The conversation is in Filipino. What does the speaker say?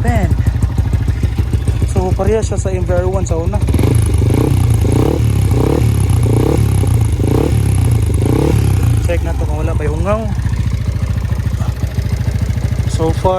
happened. So pareha siya sa Inver 1 sa una. Check na to kung wala pa yung hungaw. So far